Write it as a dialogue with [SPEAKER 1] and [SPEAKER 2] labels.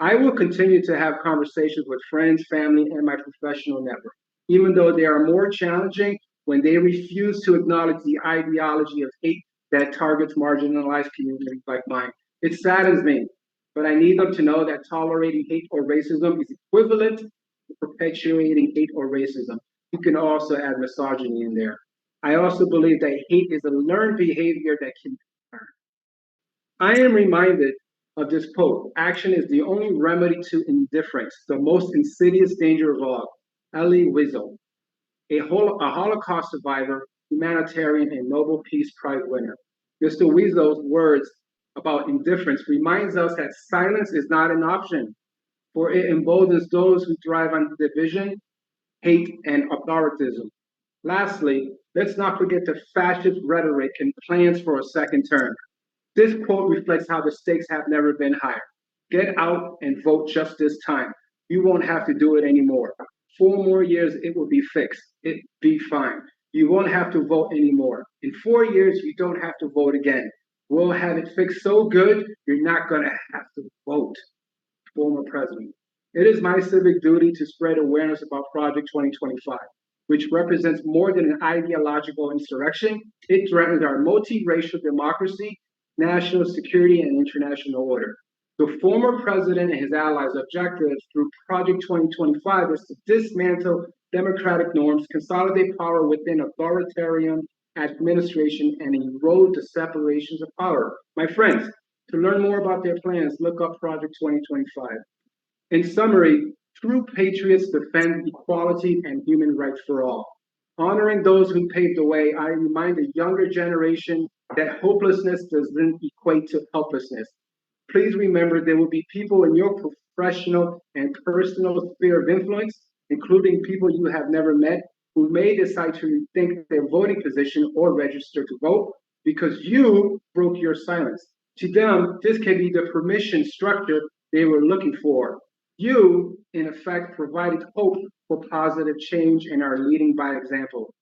[SPEAKER 1] I will continue to have conversations with friends, family, and my professional network, even though they are more challenging when they refuse to acknowledge the ideology of hate that targets marginalized communities like mine. It saddens me, but I need them to know that tolerating hate or racism is equivalent to perpetuating hate or racism. You can also add misogyny in there. I also believe that hate is a learned behavior that can be learned. I am reminded of this quote: action is the only remedy to indifference, the most insidious danger of all. Elie Wiesel, a Holocaust survivor, humanitarian, and Nobel Peace Prize winner. Mr. Wiesel's words about indifference reminds us that silence is not an option, for it emboldens those who thrive on division, hate, and authoritarianism. Lastly, let's not forget the fascist rhetoric and plans for a second term. This quote reflects how the stakes have never been higher. Get out and vote just this time. You won't have to do it anymore. 4 more years, it will be fixed. It be fine. You won't have to vote anymore. In 4 years, you don't have to vote again. We'll have it fixed so good, you're not going to have to vote. Former president. It is my civic duty to spread awareness about Project 2025, which represents more than an ideological insurrection. It threatens our multiracial democracy, national security, and international order. The former president and his allies' objectives through Project 2025 is to dismantle democratic norms, consolidate power within authoritarian administration, and erode the separations of power. My friends, to learn more about their plans, look up Project 2025. In summary, true patriots defend equality and human rights for all. Honoring those who paved the way, I remind the younger generation that hopelessness doesn't equate to helplessness. Please remember there will be people in your professional and personal sphere of influence, including people you have never met, who may decide to rethink their voting position or register to vote because you broke your silence. To them, this can be the permission structure they were looking for. You, in effect, provided hope for positive change and are leading by example.